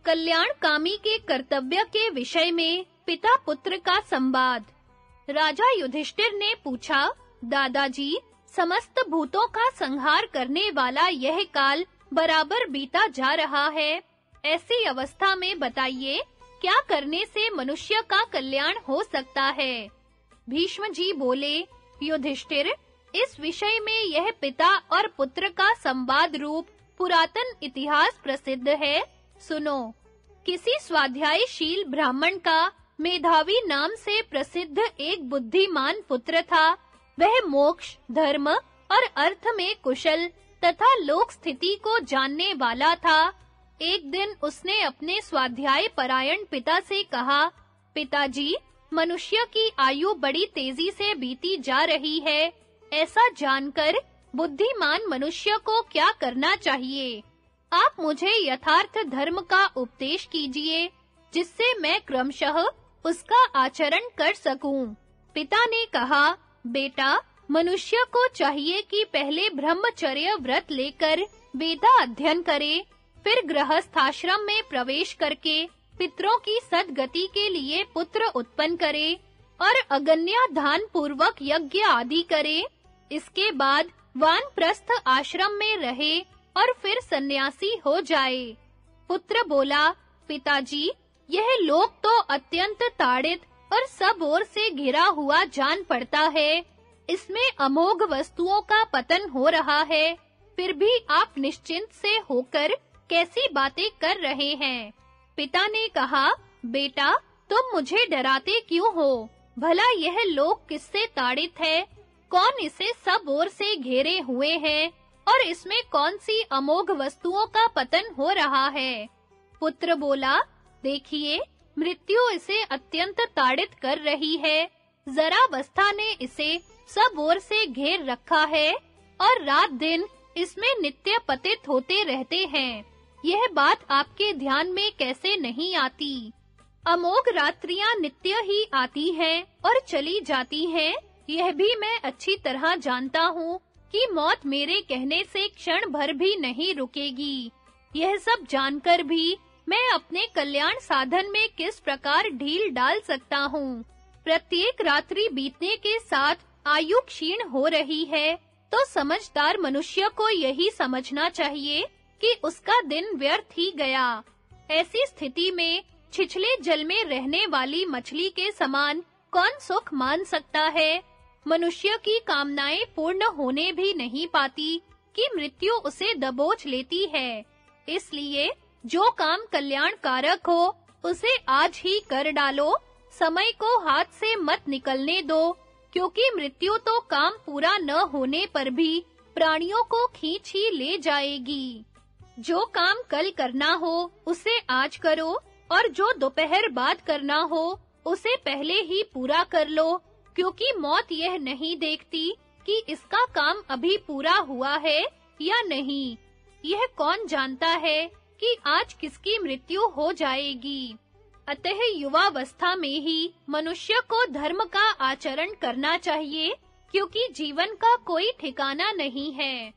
कल्याणकामी के कर्तव्य के विषय में पिता पुत्र का संवाद। राजा युधिष्ठिर ने पूछा, दादाजी, समस्त भूतों का संहार करने वाला यह काल बराबर बीता जा रहा है। ऐसी अवस्था में बताइए, क्या करने से मनुष्य का कल्याण हो सकता है? भीष्म जी बोले, युधिष्ठिर, इस विषय में यह पिता और पुत्र का संवाद रूप पुरातन इतिहास प्रसिद्ध है। सुनो। किसी स्वाध्यायशील ब्राह्मण का मेधावी नाम से प्रसिद्ध एक बुद्धिमान पुत्र था। वह मोक्ष, धर्म और अर्थ में कुशल तथा लोक स्थिति को जानने वाला था। एक दिन उसने अपने स्वाध्याय परायण पिता से कहा, पिताजी, मनुष्य की आयु बड़ी तेजी से बीती जा रही है। ऐसा जानकर बुद्धिमान मनुष्य को क्या करना चाहिए? आप मुझे यथार्थ धर्म का उपदेश कीजिए, जिससे मैं क्रमशः उसका आचरण कर सकूं। पिता ने कहा, बेटा, मनुष्य को चाहिए कि पहले ब्रह्मचर्य व्रत लेकर वेदा अध्ययन करे, फिर गृहस्थाश्रम में प्रवेश करके पितरों की सद्गति के लिए पुत्र उत्पन्न करे और अगन्या दान पूर्वक यज्ञ आदि करे। इसके बाद वानप्रस्थ आश्रम में रहे और फिर सन्यासी हो जाए। पुत्र बोला, पिताजी, यह लोक तो अत्यंत ताड़ित और सब ओर से घिरा हुआ जान पड़ता है। इसमें अमोघ वस्तुओं का पतन हो रहा है, फिर भी आप निश्चिंत से होकर कैसी बातें कर रहे हैं? पिता ने कहा, बेटा, तुम मुझे डराते क्यों हो? भला यह लोक किससे ताड़ित है? कौन इसे सब ओर से घेरे हुए है और इसमें कौन सी अमोघ वस्तुओं का पतन हो रहा है? पुत्र बोला, देखिए, मृत्यु इसे अत्यंत ताड़ित कर रही है। जरावस्था ने इसे सब ओर से घेर रखा है और रात दिन इसमें नित्य पतित होते रहते हैं। यह बात आपके ध्यान में कैसे नहीं आती? अमोघ रात्रियां नित्य ही आती हैं और चली जाती हैं। यह भी मैं अच्छी तरह जानता हूँ कि मौत मेरे कहने से क्षण भर भी नहीं रुकेगी। यह सब जानकर भी मैं अपने कल्याण साधन में किस प्रकार ढील डाल सकता हूँ? प्रत्येक रात्रि बीतने के साथ आयु क्षीण हो रही है, तो समझदार मनुष्य को यही समझना चाहिए कि उसका दिन व्यर्थ ही गया। ऐसी स्थिति में छिछले जल में रहने वाली मछली के समान कौन सुख मान सकता है? मनुष्य की कामनाएं पूर्ण होने भी नहीं पाती कि मृत्यु उसे दबोच लेती है। इसलिए जो काम कल्याणकारक हो, उसे आज ही कर डालो। समय को हाथ से मत निकलने दो, क्योंकि मृत्यु तो काम पूरा न होने पर भी प्राणियों को खींच ही ले जाएगी। जो काम कल करना हो, उसे आज करो, और जो दोपहर बाद करना हो, उसे पहले ही पूरा कर लो, क्योंकि मौत यह नहीं देखती कि इसका काम अभी पूरा हुआ है या नहीं। यह कौन जानता है कि आज किसकी मृत्यु हो जाएगी। अतः युवावस्था में ही मनुष्य को धर्म का आचरण करना चाहिए, क्योंकि जीवन का कोई ठिकाना नहीं है।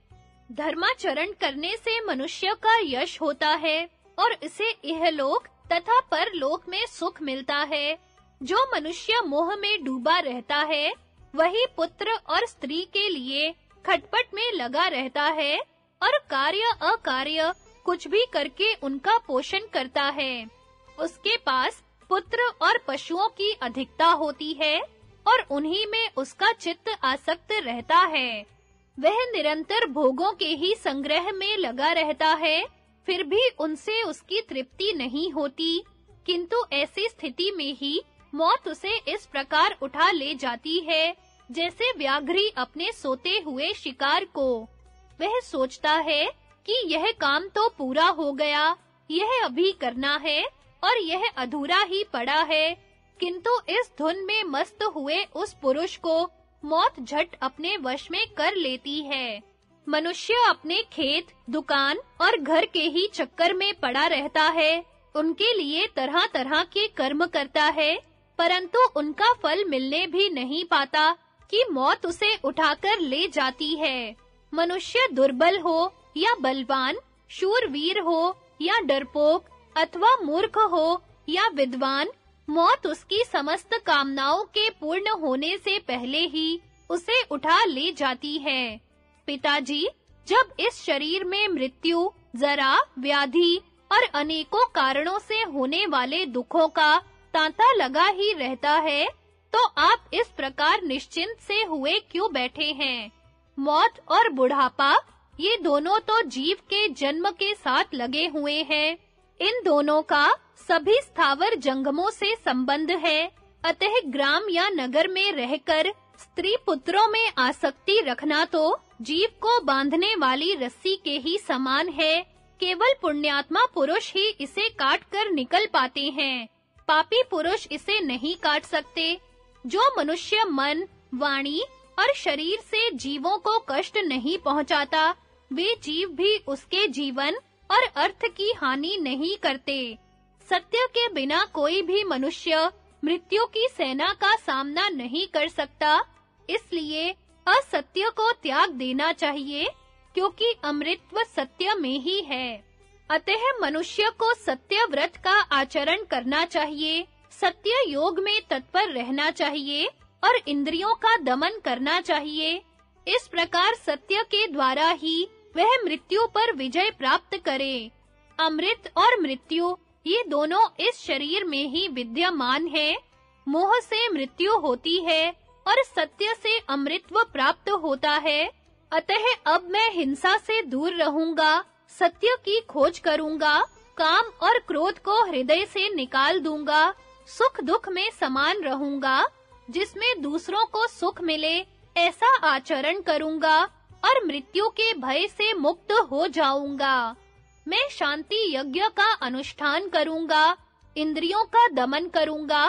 धर्माचरण करने से मनुष्य का यश होता है और इसे इहलोक तथा परलोक में सुख मिलता है। जो मनुष्य मोह में डूबा रहता है, वही पुत्र और स्त्री के लिए खटपट में लगा रहता है और कार्य अकार्य कुछ भी करके उनका पोषण करता है। उसके पास पुत्र और पशुओं की अधिकता होती है और उन्हीं में उसका चित्त आसक्त रहता है। वह निरंतर भोगों के ही संग्रह में लगा रहता है, फिर भी उनसे उसकी तृप्ति नहीं होती। किंतु ऐसी स्थिति में ही मौत उसे इस प्रकार उठा ले जाती है, जैसे व्याघ्री अपने सोते हुए शिकार को। वह सोचता है कि यह काम तो पूरा हो गया, यह अभी करना है और यह अधूरा ही पड़ा है। किंतु इस धुन में मस्त हुए उस पुरुष को मौत झट अपने वश में कर लेती है। मनुष्य अपने खेत, दुकान और घर के ही चक्कर में पड़ा रहता है। उनके लिए तरह-तरह के कर्म करता है, परंतु उनका फल मिलने भी नहीं पाता कि मौत उसे उठाकर ले जाती है। मनुष्य दुर्बल हो या बलवान, शूरवीर हो या डरपोक, अथवा मूर्ख हो या विद्वान, मौत उसकी समस्त कामनाओं के पूर्ण होने से पहले ही उसे उठा ले जाती है। पिताजी, जब इस शरीर में मृत्यु, जरा, व्याधि और अनेकों कारणों से होने वाले दुखों का तांता लगा ही रहता है, तो आप इस प्रकार निश्चिंत से हुए क्यों बैठे हैं? मौत और बुढ़ापा, ये दोनों तो जीव के जन्म के साथ लगे हुए हैं। इन दोनों का सभी स्थावर जंगमों से संबंध है। अतः ग्राम या नगर में रहकर स्त्री पुत्रों में आसक्ति रखना तो जीव को बांधने वाली रस्सी के ही समान है। केवल पुण्यात्मा पुरुष ही इसे काट कर निकल पाते हैं। पापी पुरुष इसे नहीं काट सकते। जो मनुष्य मन, वाणी और शरीर से जीवों को कष्ट नहीं पहुंचाता, वे जीव भी उसके जीवन और अर्थ की हानि नहीं करते। सत्य के बिना कोई भी मनुष्य मृत्यु की सेना का सामना नहीं कर सकता। इसलिए असत्य को त्याग देना चाहिए, क्योंकि अमृतत्व सत्य में ही है। अतः मनुष्य को सत्य व्रत का आचरण करना चाहिए, सत्य योग में तत्पर रहना चाहिए और इंद्रियों का दमन करना चाहिए। इस प्रकार सत्य के द्वारा ही वह मृत्यु पर विजय प्राप्त करे। अमृत और मृत्यु, ये दोनों इस शरीर में ही विद्यमान है। मोह से मृत्यु होती है और सत्य से अमृतत्व प्राप्त होता है। अतः अब मैं हिंसा से दूर रहूंगा, सत्य की खोज करूंगा, काम और क्रोध को हृदय से निकाल दूंगा, सुख दुख में समान रहूंगा, जिसमें दूसरों को सुख मिले ऐसा आचरण करूंगा और मृत्यु के भय से मुक्त हो जाऊंगा। मैं शांति यज्ञ का अनुष्ठान करूंगा, इंद्रियों का दमन करूंगा,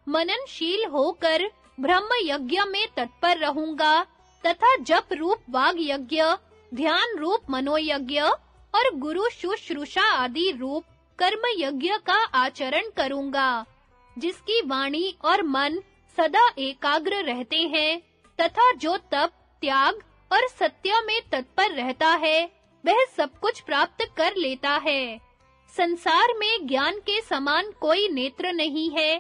मननशील होकर ब्रह्म यज्ञ में तत्पर रहूंगा तथा जप रूप वाग यज्ञ, ध्यान रूप मनोयज्ञ और गुरु शुश्रूषा आदि रूप कर्म यज्ञ का आचरण करूंगा। जिसकी वाणी और मन सदा एकाग्र रहते हैं तथा जो तप, त्याग और सत्य में तत्पर रहता है, वह सब कुछ प्राप्त कर लेता है। संसार में ज्ञान के समान कोई नेत्र नहीं है,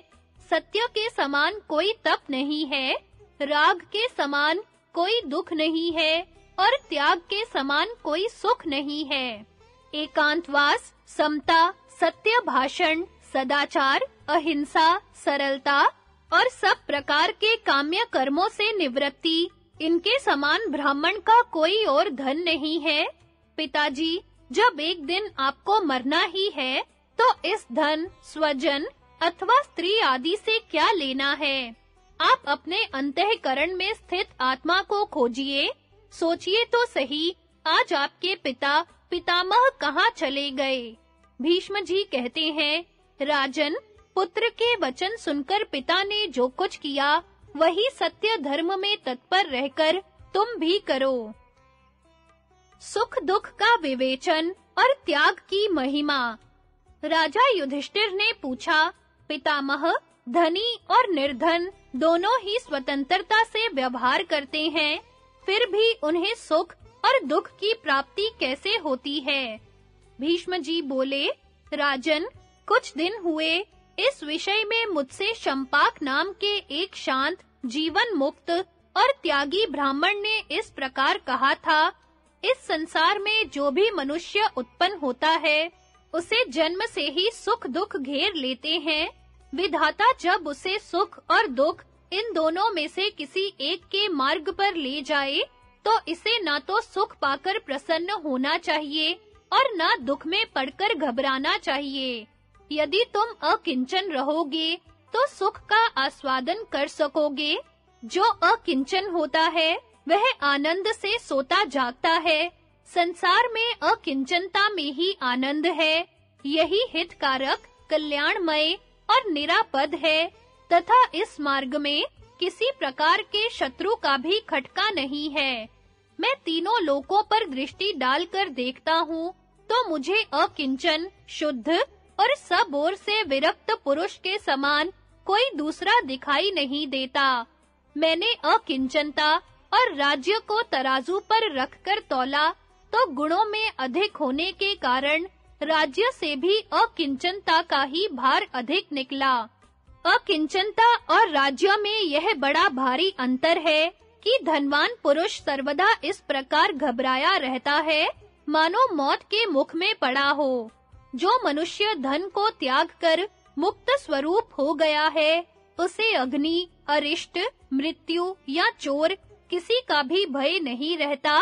सत्य के समान कोई तप नहीं है, राग के समान कोई दुख नहीं है और त्याग के समान कोई सुख नहीं है। एकांतवास, समता, सत्य भाषण, सदाचार, अहिंसा, सरलता और सब प्रकार के काम्य कर्मों से निवृत्ति, इनके समान ब्राह्मण का कोई और धन नहीं है। पिताजी, जब एक दिन आपको मरना ही है, तो इस धन, स्वजन अथवा स्त्री आदि से क्या लेना है? आप अपने अंतःकरण में स्थित आत्मा को खोजिए, सोचिए तो सही, आज आपके पिता, पितामह कहाँ चले गए? भीष्म जी कहते हैं, राजन, पुत्र के वचन सुनकर पिता ने जो कुछ किया, वही सत्य धर्म में तत्पर रहकर तुम भी करो। सुख दुख का विवेचन और त्याग की महिमा। राजा युधिष्ठिर ने पूछा, पितामह, धनी और निर्धन दोनों ही स्वतंत्रता से व्यवहार करते हैं, फिर भी उन्हें सुख और दुख की प्राप्ति कैसे होती है? भीष्म जी बोले, राजन, कुछ दिन हुए इस विषय में मुझसे शंपाक नाम के एक शांत, जीवन मुक्त और त्यागी ब्राह्मण ने इस प्रकार कहा था, इस संसार में जो भी मनुष्य उत्पन्न होता है, उसे जन्म से ही सुख दुख घेर लेते हैं। विधाता जब उसे सुख और दुख इन दोनों में से किसी एक के मार्ग पर ले जाए, तो इसे ना तो सुख पाकर प्रसन्न होना चाहिए और ना दुख में पड़कर घबराना चाहिए। यदि तुम अकिंचन रहोगे, तो सुख का आस्वादन कर सकोगे। जो अकिंचन होता है, वह आनंद से सोता जागता है। संसार में अकिंचनता में ही आनंद है। यही हितकारक, कल्याणमय और निरापद है तथा इस मार्ग में किसी प्रकार के शत्रु का भी खटका नहीं है। मैं तीनों लोकों पर दृष्टि डालकर देखता हूँ, तो मुझे अकिंचन, शुद्ध और सब ओर से विरक्त पुरुष के समान कोई दूसरा दिखाई नहीं देता। मैंने अकिंचनता और राज्य को तराजू पर रखकर तौला, तो गुणों में अधिक होने के कारण राज्य से भी अकिंचनता का ही भार अधिक निकला। अकिंचनता और राज्य में यह बड़ा भारी अंतर है कि धनवान पुरुष सर्वदा इस प्रकार घबराया रहता है मानो मौत के मुख में पड़ा हो। जो मनुष्य धन को त्याग कर मुक्त स्वरूप हो गया है, उसे अग्नि, अरिष्ट, मृत्यु या चोर किसी का भी भय नहीं रहता।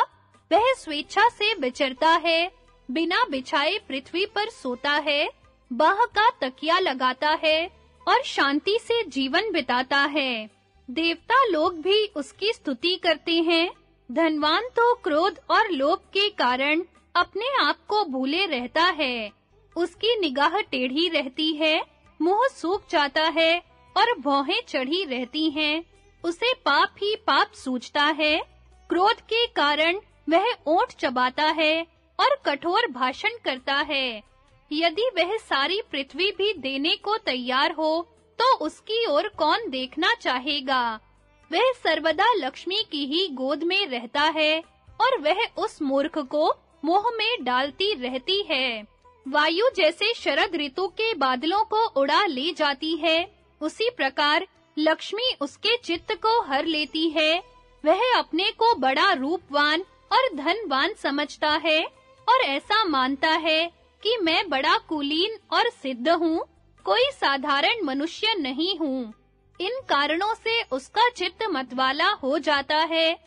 वह स्वेच्छा से विचरता है, बिना बिछाए पृथ्वी पर सोता है, बाह का तकिया लगाता है और शांति से जीवन बिताता है। देवता लोग भी उसकी स्तुति करते हैं। धनवान तो क्रोध और लोभ के कारण अपने आप को भूले रहता है। उसकी निगाह टेढ़ी रहती है, मुंह सूख जाता है और भौहें चढ़ी रहती हैं। उसे पाप ही पाप सूझता है। क्रोध के कारण वह ओंठ चबाता है और कठोर भाषण करता है। यदि वह सारी पृथ्वी भी देने को तैयार हो, तो उसकी ओर कौन देखना चाहेगा? वह सर्वदा लक्ष्मी की ही गोद में रहता है और वह उस मूर्ख को मोह में डालती रहती है। वायु जैसे शरद ऋतु के बादलों को उड़ा ले जाती है, उसी प्रकार लक्ष्मी उसके चित्त को हर लेती है। वह अपने को बड़ा रूपवान और धनवान समझता है और ऐसा मानता है कि मैं बड़ा कुलीन और सिद्ध हूँ, कोई साधारण मनुष्य नहीं हूँ। इन कारणों से उसका चित्त मतवाला हो जाता है।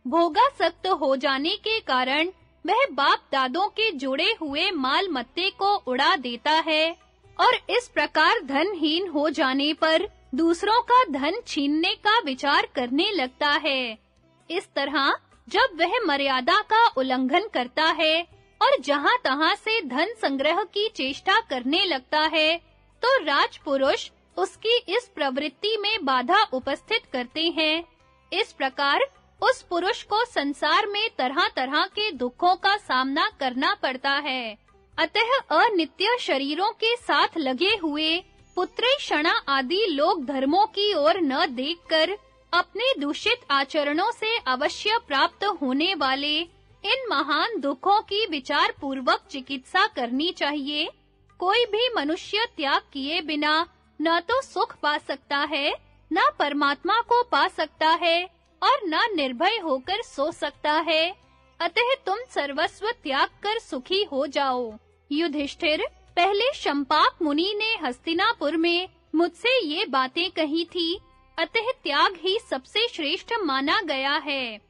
भोगासक्त हो जाने के कारण वह बाप दादों के जुड़े हुए माल मत्ते को उड़ा देता है और इस प्रकार धनहीन हो जाने पर दूसरों का धन छीनने का विचार करने लगता है। इस तरह जब वह मर्यादा का उल्लंघन करता है और जहां-तहां से धन संग्रह की चेष्टा करने लगता है, तो राजपुरुष उसकी इस प्रवृत्ति में बाधा उपस्थित करते हैं। इस प्रकार उस पुरुष को संसार में तरह-तरह के दुखों का सामना करना पड़ता है। अतः अनित्य शरीरों के साथ लगे हुए पुत्रैषणा आदि लोक धर्मों की ओर न देखकर अपने दूषित आचरणों से अवश्य प्राप्त होने वाले इन महान दुखों की विचार पूर्वक चिकित्सा करनी चाहिए। कोई भी मनुष्य त्याग किए बिना न तो सुख पा सकता है, न परमात्मा को पा सकता है और न निर्भय होकर सो सकता है। अतः तुम सर्वस्व त्याग कर सुखी हो जाओ। युधिष्ठिर, पहले शंपाक मुनि ने हस्तिनापुर में मुझसे ये बातें कही थी, अतः त्याग ही सबसे श्रेष्ठ माना गया है।